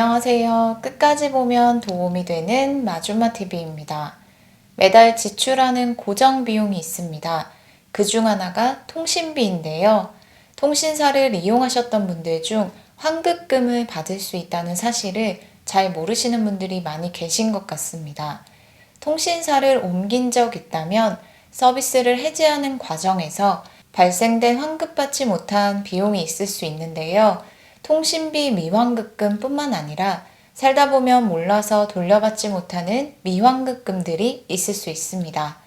안녕하세요. 끝까지 보면 도움이 되는 마주마TV입니다. 매달 지출하는 고정 비용이 있습니다. 그 중 하나가 통신비인데요. 통신사를 이용하셨던 분들 중 환급금을 받을 수 있다는 사실을 잘 모르시는 분들이 많이 계신 것 같습니다. 통신사를 옮긴 적 있다면 서비스를 해지하는 과정에서 발생된 환급받지 못한 비용이 있을 수 있는데요. 통신비 미환급금 뿐만 아니라 살다 보면 몰라서 돌려받지 못하는 미환급금들이 있을 수 있습니다.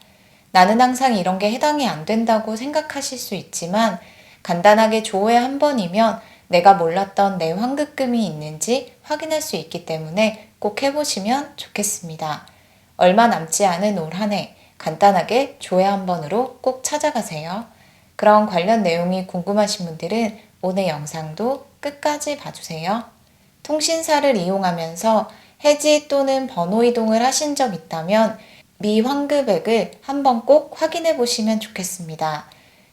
나는 항상 이런 게 해당이 안 된다고 생각하실 수 있지만 간단하게 조회 한 번이면 내가 몰랐던 내 환급금이 있는지 확인할 수 있기 때문에 꼭 해보시면 좋겠습니다. 얼마 남지 않은 올 한 해 간단하게 조회 한 번으로 꼭 찾아가세요. 그런 관련 내용이 궁금하신 분들은 오늘 영상도 끝까지 봐주세요. 통신사를 이용하면서 해지 또는 번호 이동을 하신 적 있다면 미환급액을 한번 꼭 확인해 보시면 좋겠습니다.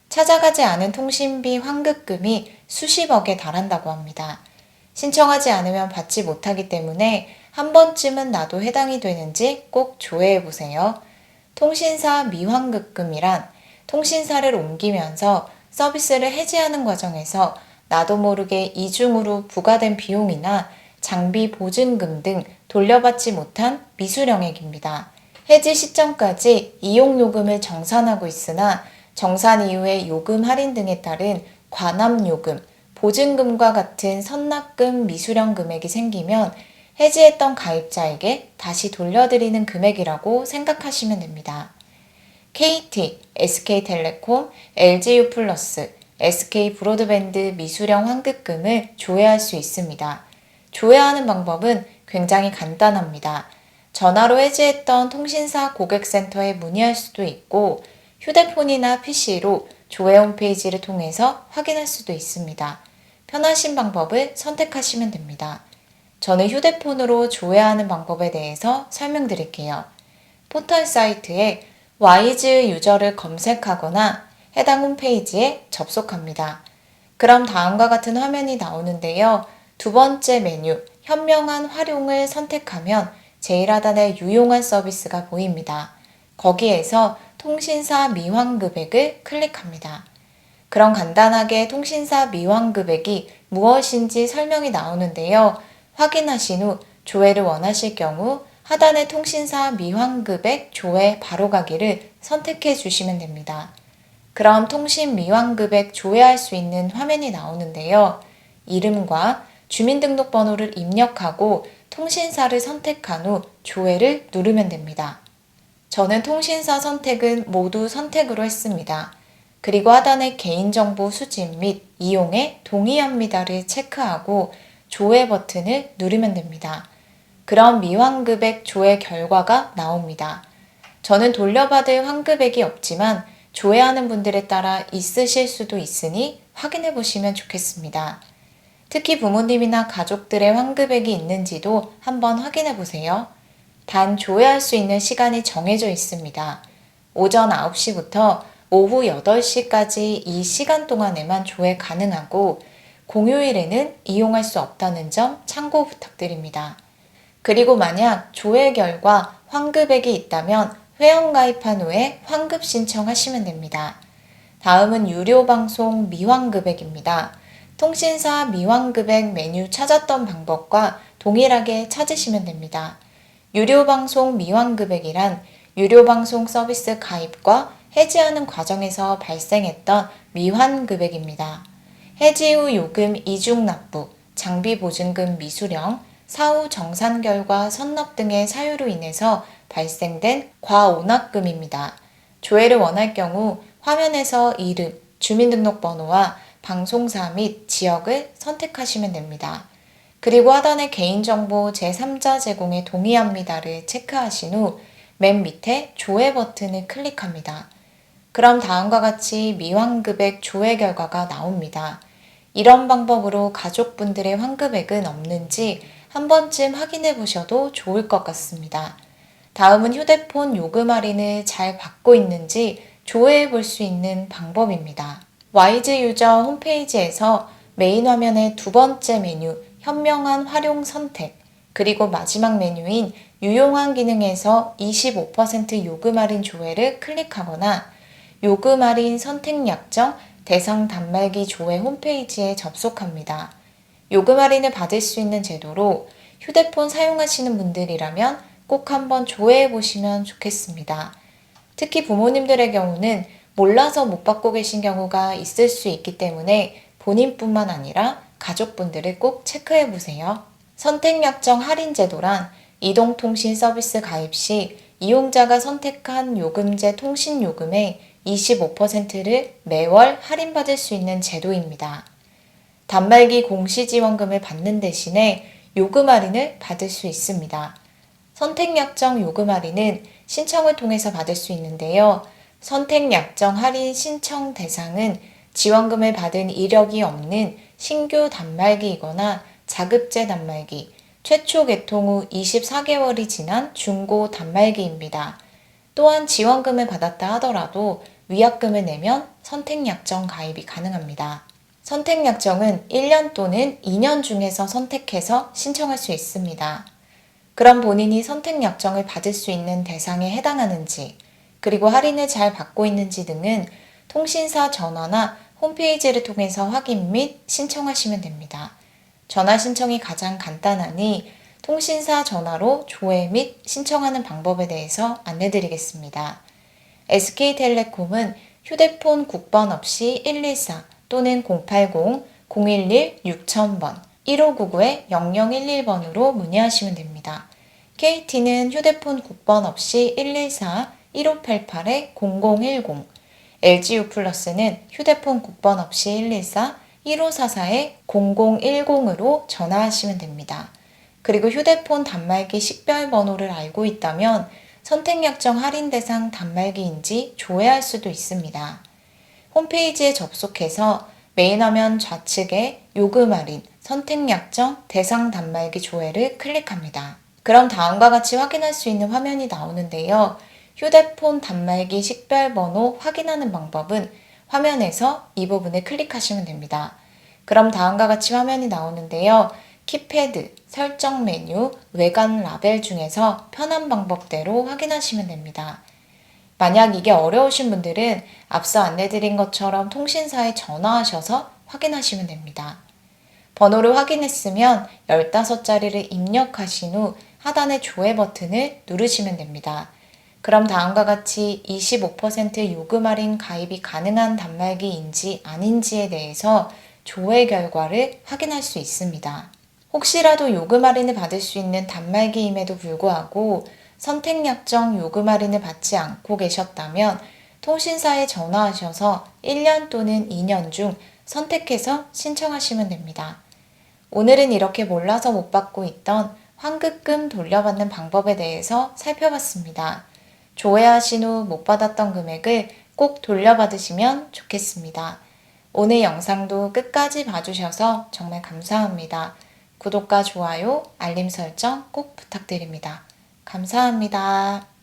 찾아가지 않은 통신비 환급금이 수십억에 달한다고 합니다. 신청하지 않으면 받지 못하기 때문에 한 번쯤은 나도 해당이 되는지 꼭 조회해 보세요. 통신사 미환급금이란 통신사를 옮기면서 서비스를 해지하는 과정에서 나도 모르게 이중으로 부과된 비용이나 장비 보증금 등 돌려받지 못한 미수령액입니다. 해지 시점까지 이용요금을 정산하고 있으나 정산 이후에 요금 할인 등에 따른 관합요금, 보증금과 같은 선납금 미수령 금액이 생기면 해지했던 가입자에게 다시 돌려드리는 금액이라고 생각하시면 됩니다. KT, SK텔레콤, LGU+, SK브로드밴드 미수령 환급금을 조회할 수 있습니다. 조회하는 방법은 굉장히 간단합니다. 전화로 해지했던 통신사 고객센터에 문의할 수도 있고 휴대폰이나 PC로 조회 홈페이지를 통해서 확인할 수도 있습니다. 편하신 방법을 선택하시면 됩니다. 저는 휴대폰으로 조회하는 방법에 대해서 설명드릴게요. 포털 사이트에 와이즈 유저를 검색하거나 해당 홈페이지에 접속합니다. 그럼 다음과 같은 화면이 나오는데요. 두 번째 메뉴, 현명한 활용을 선택하면 제일 하단에 유용한 서비스가 보입니다. 거기에서 통신사 미환급액을 클릭합니다. 그럼 간단하게 통신사 미환급액이 무엇인지 설명이 나오는데요. 확인하신 후 조회를 원하실 경우 하단의 통신사 미환급액 조회 바로 가기를 선택해 주시면 됩니다. 그럼 통신 미환급액 조회할 수 있는 화면이 나오는데요. 이름과 주민등록번호를 입력하고 통신사를 선택한 후 조회를 누르면 됩니다. 저는 통신사 선택은 모두 선택으로 했습니다. 그리고 하단의 개인정보 수집 및 이용에 동의합니다를 체크하고 조회 버튼을 누르면 됩니다. 그럼 미환급액 조회 결과가 나옵니다. 저는 돌려받을 환급액이 없지만 조회하는 분들에 따라 있으실 수도 있으니 확인해 보시면 좋겠습니다. 특히 부모님이나 가족들의 환급액이 있는지도 한번 확인해 보세요. 단 조회할 수 있는 시간이 정해져 있습니다. 오전 9시부터 오후 8시까지 이 시간 동안에만 조회 가능하고 공휴일에는 이용할 수 없다는 점 참고 부탁드립니다. 그리고 만약 조회 결과 환급액이 있다면 회원가입한 후에 환급 신청하시면 됩니다. 다음은 유료방송 미환급액입니다. 통신사 미환급액 메뉴 찾았던 방법과 동일하게 찾으시면 됩니다. 유료방송 미환급액이란 유료방송 서비스 가입과 해지하는 과정에서 발생했던 미환급액입니다. 해지 후 요금 이중 납부, 장비 보증금 미수령, 사후 정산 결과 선납 등의 사유로 인해서 발생된 과오납금입니다. 조회를 원할 경우 화면에서 이름, 주민등록번호와 방송사 및 지역을 선택하시면 됩니다. 그리고 하단의 개인정보 제3자 제공에 동의합니다를 체크하신 후 맨 밑에 조회 버튼을 클릭합니다. 그럼 다음과 같이 미환급액 조회 결과가 나옵니다. 이런 방법으로 가족분들의 환급액은 없는지 한 번쯤 확인해 보셔도 좋을 것 같습니다. 다음은 휴대폰 요금 할인을 잘 받고 있는지 조회해 볼 수 있는 방법입니다. 와이즈 유저 홈페이지에서 메인 화면의 두 번째 메뉴 현명한 활용 선택, 그리고 마지막 메뉴인 유용한 기능에서 25% 요금 할인 조회를 클릭하거나 요금 할인 선택 약정 대상 단말기 조회 홈페이지에 접속합니다. 요금 할인을 받을 수 있는 제도로 휴대폰 사용하시는 분들이라면 꼭 한번 조회해 보시면 좋겠습니다. 특히 부모님들의 경우는 몰라서 못 받고 계신 경우가 있을 수 있기 때문에 본인뿐만 아니라 가족분들을 꼭 체크해 보세요. 선택약정 할인 제도란 이동통신 서비스 가입 시 이용자가 선택한 요금제 통신요금의 25%를 매월 할인받을 수 있는 제도입니다. 단말기 공시지원금을 받는 대신에 요금 할인을 받을 수 있습니다. 선택약정 요금 할인은 신청을 통해서 받을 수 있는데요. 선택약정 할인 신청 대상은 지원금을 받은 이력이 없는 신규 단말기이거나 자급제 단말기, 최초 개통 후 24개월이 지난 중고 단말기입니다. 또한 지원금을 받았다 하더라도 위약금을 내면 선택약정 가입이 가능합니다. 선택약정은 1년 또는 2년 중에서 선택해서 신청할 수 있습니다. 그럼 본인이 선택약정을 받을 수 있는 대상에 해당하는지, 그리고 할인을 잘 받고 있는지 등은 통신사 전화나 홈페이지를 통해서 확인 및 신청하시면 됩니다. 전화 신청이 가장 간단하니 통신사 전화로 조회 및 신청하는 방법에 대해서 안내드리겠습니다. SK텔레콤은 휴대폰 국번 없이 114 또는 080-011-6000번, 1599-0011번으로 문의하시면 됩니다. KT는 휴대폰 국번 없이 114-1588-0010, LGU+는 휴대폰 국번 없이 114-1544-0010으로 전화하시면 됩니다. 그리고 휴대폰 단말기 식별번호를 알고 있다면 선택약정 할인 대상 단말기인지 조회할 수도 있습니다. 홈페이지에 접속해서 메인 화면 좌측에 요금 할인, 선택약정 대상 단말기 조회를 클릭합니다. 그럼 다음과 같이 확인할 수 있는 화면이 나오는데요. 휴대폰 단말기 식별번호 확인하는 방법은 화면에서 이 부분을 클릭하시면 됩니다. 그럼 다음과 같이 화면이 나오는데요. 키패드, 설정 메뉴, 외관 라벨 중에서 편한 방법대로 확인하시면 됩니다. 만약 이게 어려우신 분들은 앞서 안내드린 것처럼 통신사에 전화하셔서 확인하시면 됩니다. 번호를 확인했으면 15자리를 입력하신 후 하단의 조회 버튼을 누르시면 됩니다. 그럼 다음과 같이 25% 요금 할인 가입이 가능한 단말기인지 아닌지에 대해서 조회 결과를 확인할 수 있습니다. 혹시라도 요금 할인을 받을 수 있는 단말기임에도 불구하고 선택약정 요금 할인을 받지 않고 계셨다면 통신사에 전화하셔서 1년 또는 2년 중 선택해서 신청하시면 됩니다. 오늘은 이렇게 몰라서 못 받고 있던 환급금 돌려받는 방법에 대해서 살펴봤습니다. 조회하신 후 못 받았던 금액을 꼭 돌려받으시면 좋겠습니다. 오늘 영상도 끝까지 봐주셔서 정말 감사합니다. 구독과 좋아요, 알림 설정 꼭 부탁드립니다. 감사합니다.